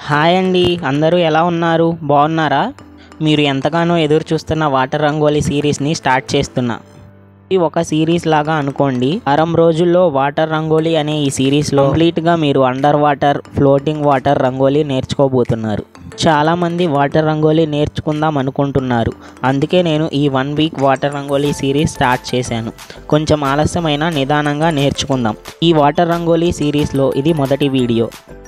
Hi అండి, అందరూ ఎలా ఉన్నారు? బాగున్నారా? మీరు ఎంతగానో ఎదురు చూస్తున్న వాటర్ రంగోలీ సిరీస్ని స్టార్ట్ చేస్తున్నా. ఇది ఒక సిరీస్ లాగా అనుకోండి. వారం రోజుల్లో వాటర్ రంగోలీ అనే ఈ సిరీస్లో కంప్లీట్గా మీరు under water, floating water rangoli నేర్చుకోబోతున్నారు. చాలామంది వాటర్ రంగోలీ నేర్చుకుందాం అనుకుంటున్నారు. అందుకే నేను ఈ 1 week water rangoli series start చేశాను. కొంచెం ఆలస్యమైన నిదానంగా నేర్చుకుందాం. ఈ వాటర్ రంగోలీ సిరీస్లో ఇది మొదటి వీడియో.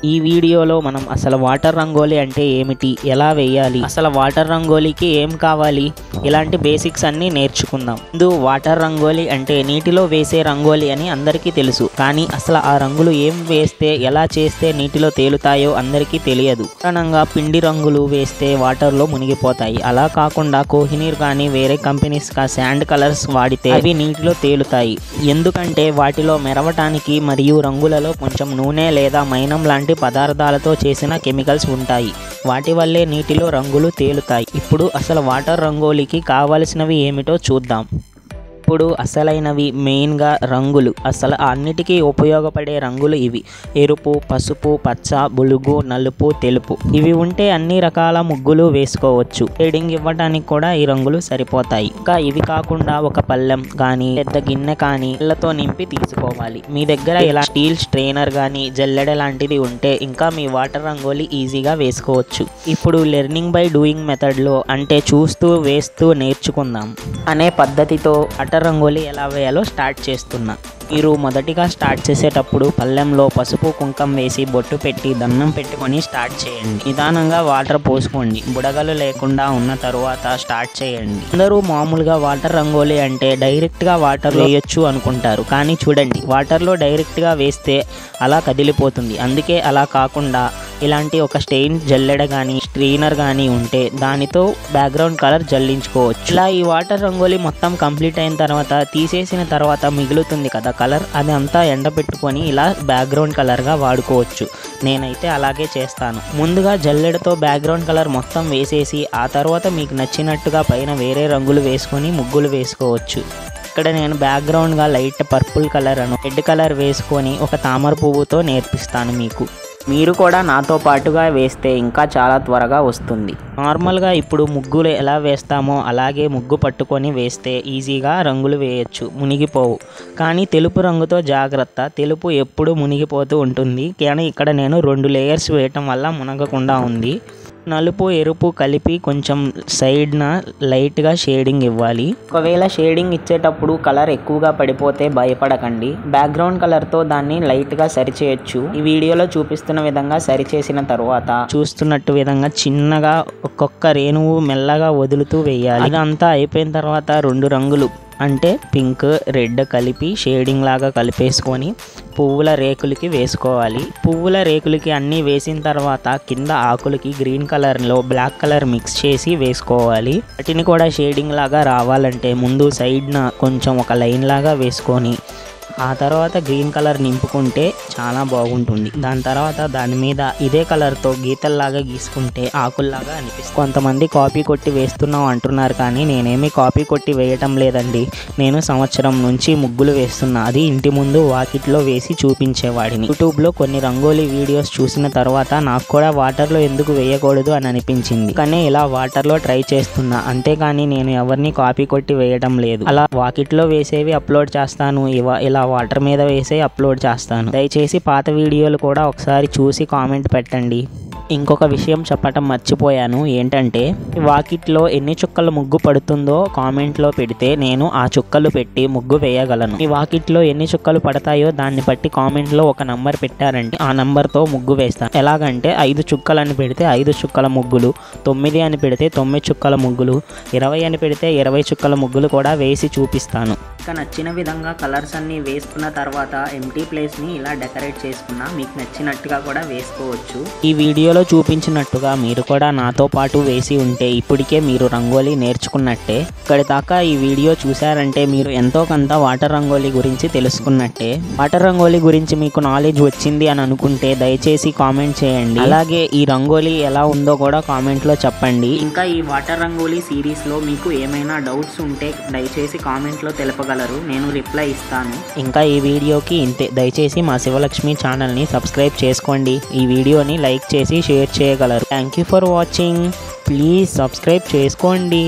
ఈ వీడియోలో మనం అసలు వాటర్ రంగోలీ అంటే ఏమిటి, ఎలా వేయాలి, అసలు వాటర్ రంగోలీకి ఏం కావాలి, ఇలాంటి బేసిక్స్ అన్నీ నేర్చుకుందాం. ముందు వాటర్ రంగోలీ అంటే నీటిలో వేసే రంగోలీ అని అందరికీ తెలుసు. కానీ అసలు ఆ రంగులు ఏం వేస్తే, ఎలా చేస్తే నీటిలో తేలుతాయో అందరికీ తెలియదు. సాధారణంగా పిండి రంగులు వేస్తే వాటర్లో మునిగిపోతాయి. అలా కాకుండా కోహినూర్ కానీ వేరే కంపెనీస్ శాండ్ కలర్స్ వాడితే అవి నీటిలో తేలుతాయి. ఎందుకంటే వాటిలో మెరవటానికి మరియు రంగులలో కొంచెం నూనె లేదా మైనం లాంటి పదార్థాలతో చేసిన కెమికల్స్ ఉంటాయి. వాటి వల్లే నీటిలో రంగులు తేలుతాయి. ఇప్పుడు అసలు వాటర్ రంగోలీకి కావలసినవి ఏమిటో చూద్దాం. ఇప్పుడు అసలైనవి మెయిన్గా రంగులు. అసలు అన్నిటికీ ఉపయోగపడే రంగులు ఇవి: ఎరుపు, పసుపు, పచ్చ, బులుగు, నలుపు, తెలుపు. ఇవి ఉంటే అన్ని రకాల ముగ్గులు వేసుకోవచ్చు. షేడింగ్ ఇవ్వడానికి కూడా ఈ రంగులు సరిపోతాయి. ఇంకా ఇవి కాకుండా ఒక పళ్ళెం కానీ పెద్ద గిన్నె కానీ నీళ్ళతో నింపి తీసుకోవాలి. మీ దగ్గర ఇలా స్టీల్ స్ట్రెయినర్ కానీ జల్లెడ లాంటిది ఉంటే ఇంకా మీ వాటర్ రంగోలీ ఈజీగా వేసుకోవచ్చు. ఇప్పుడు లెర్నింగ్ బై డూయింగ్ మెథడ్లో, అంటే చూస్తూ వేస్తూ నేర్చుకుందాం అనే పద్ధతితో వాటర్ రంగోలీ ఎలా వేయాలో స్టార్ట్ చేస్తున్నా. మీరు మొదటిగా స్టార్ట్ చేసేటప్పుడు పళ్ళెంలో పసుపు కుంకం వేసి బొట్టు పెట్టి దండం పెట్టుకొని స్టార్ట్ చేయండి. నిదానంగా వాటర్ పోసుకోండి. బుడగలు లేకుండా ఉన్న తరువాత స్టార్ట్ చేయండి. అందరూ మామూలుగా వాటర్ రంగోలీ అంటే డైరెక్ట్గా వాటర్ వేయొచ్చు అనుకుంటారు. కానీ చూడండి, వాటర్లో డైరెక్ట్గా వేస్తే అలా కదిలిపోతుంది. అందుకే అలా కాకుండా ఇలాంటి ఒక స్టెయిన్ జల్లెడ కానీ స్ట్రెయినర్ కానీ ఉంటే దానితో బ్యాక్గ్రౌండ్ కలర్ జల్లించుకోవచ్చు. ఇలా ఈ వాటర్ రంగోలీ మొత్తం కంప్లీట్ అయిన తర్వాత తీసేసిన తర్వాత మిగులుతుంది కదా కలర్, అది అంతా ఎండబెట్టుకొని ఇలా బ్యాక్గ్రౌండ్ కలర్గా వాడుకోవచ్చు. నేనైతే అలాగే చేస్తాను. ముందుగా జల్లెడతో బ్యాక్గ్రౌండ్ కలర్ మొత్తం వేసేసి ఆ తర్వాత మీకు నచ్చినట్టుగా పైన వేరే రంగులు వేసుకొని ముగ్గులు వేసుకోవచ్చు. ఇక్కడ నేను బ్యాక్గ్రౌండ్గా light purple colour red colour వేసుకొని ఒక తామర పువ్వుతో నేర్పిస్తాను మీకు. మీరు కూడా నాతో పాటుగా వేస్తే ఇంకా చాలా త్వరగా వస్తుంది. నార్మల్గా ఇప్పుడు ముగ్గులు ఎలా వేస్తామో అలాగే ముగ్గు పట్టుకొని వేస్తే ఈజీగా రంగులు వేయచ్చు, మునిగిపోవు. కానీ తెలుపు రంగుతో జాగ్రత్త. తెలుపు ఎప్పుడు మునిగిపోతూ ఉంటుంది. కానీ ఇక్కడ నేను 2 లేయర్స్ వేయటం వల్ల మునగకుండా ఉంది. నలుపు, ఎరుపు కలిపి కొంచెం సైడ్న లైట్గా షేడింగ్ ఇవ్వాలి. ఒకవేళ షేడింగ్ ఇచ్చేటప్పుడు కలర్ ఎక్కువగా పడిపోతే భయపడకండి. బ్యాక్గ్రౌండ్ కలర్తో దాన్ని లైట్గా సరిచేయచ్చు. ఈ వీడియోలో చూపిస్తున్న విధంగా సరిచేసిన తర్వాత చూస్తున్నట్టు విధంగా చిన్నగా ఒక్కొక్క రేణువు మెల్లగా వదులుతూ వేయాలి. ఇదంతా అయిపోయిన తర్వాత 2 రంగులు అంటే పింక్, రెడ్ కలిపి షేడింగ్ లాగా కలిపేసుకొని పువ్వుల రేకులకి వేసుకోవాలి. పువ్వుల రేకులకి అన్నీ వేసిన తర్వాత కింద ఆకులకి గ్రీన్ కలర్లో బ్లాక్ కలర్ మిక్స్ చేసి వేసుకోవాలి. వాటిని కూడా షేడింగ్ లాగా రావాలంటే ముందు సైడ్న కొంచెం ఒక లైన్ లాగా వేసుకొని ఆ తర్వాత గ్రీన్ కలర్ నింపుకుంటే చాలా బాగుంటుంది. దాని తర్వాత దాని మీద ఇదే కలర్తో గీతల్లాగా గీసుకుంటే ఆకుల్లాగా అనిపిస్తుంది. కొంతమంది కాపీ కొట్టి వేస్తున్నాం అంటున్నారు, కానీ నేనేమి కాపీ కొట్టి వేయటం లేదండి. నేను సంవత్సరం నుంచి ముగ్గులు వేస్తున్నా. అది ఇంటి ముందు వాకిట్లో వేసి చూపించేవాడిని. యూట్యూబ్లో కొన్ని రంగోలీ వీడియోస్ చూసిన తర్వాత నాకు కూడా వాటర్లో ఎందుకు వేయకూడదు అని అనిపించింది. కానీ ఇలా వాటర్లో ట్రై చేస్తున్నా, అంతేకాని నేను ఎవరిని కాపీ కొట్టి వేయటం లేదు. అలా వాకిట్లో వేసేవి అప్లోడ్ చేస్తాను, ఇలా వాటర్ మీద వేసే అప్లోడ్ చేస్తాను. దయచేసి పాత వీడియోలు కూడా ఒకసారి చూసి కామెంట్ పెట్టండి. ఇంకొక విషయం చెప్పటం మర్చిపోయాను. ఏంటంటే వాకిట్లో ఎన్ని చుక్కల ముగ్గు పడుతుందో కామెంట్లో పెడితే నేను ఆ చుక్కలు పెట్టి ముగ్గు వేయగలను. ఈ వాకిట్లో ఎన్ని చుక్కలు పడతాయో దాన్ని బట్టి కామెంట్లో ఒక నంబర్ పెట్టారంటే ఆ నంబర్తో ముగ్గు వేస్తాను. ఎలాగంటే 5 చుక్కలు అని పెడితే 5 చుక్కల ముగ్గులు, 9 అని పెడితే 9 చుక్కల ముగ్గులు, 20 అని పెడితే 20 చుక్కల ముగ్గులు కూడా వేసి చూపిస్తాను. ఇక నచ్చిన విధంగా కలర్స్ అన్నీ వేసుకున్న తర్వాత ఎంటీ ప్లేస్ని ఇలా డెకరేట్ చేసుకున్నా మీకు నచ్చినట్టుగా కూడా వేసుకోవచ్చు. ఈ వీడియోలో చూపించినట్టుగా మీరు కూడా నాతో పాటు వేసి ఉంటే ఇప్పటికే మీరు రంగోలీ నేర్చుకున్నట్టే. ఇక్కడి దాకా ఈ వీడియో చూసారంటే మీరు ఎంతో కొంత వాటర్ రంగోలీ గురించి తెలుసుకున్నట్టే. వాటర్ రంగోలీ గురించి మీకు నాలెడ్జ్ వచ్చింది అని అనుకుంటే దయచేసి కామెంట్ చేయండి. అలాగే ఈ రంగోలీ ఎలా ఉందో కూడా కామెంట్లో చెప్పండి. ఇంకా ఈ వాటర్ రంగోలీ సిరీస్లో మీకు ఏమైనా డౌట్స్ ఉంటే దయచేసి కామెంట్లో తెలపగలరు. నేను రిప్లై ఇస్తాను. ఇంకా ఈ వీడియోకి ఇంతే. దయచేసి మా శివలక్ష్మి ఛానల్ని సబ్స్క్రైబ్ చేసుకోండి. ఈ వీడియోని లైక్ చేసి షేర్ చేయగలరు. Thank you for watching. Please subscribe చేసుకోండి.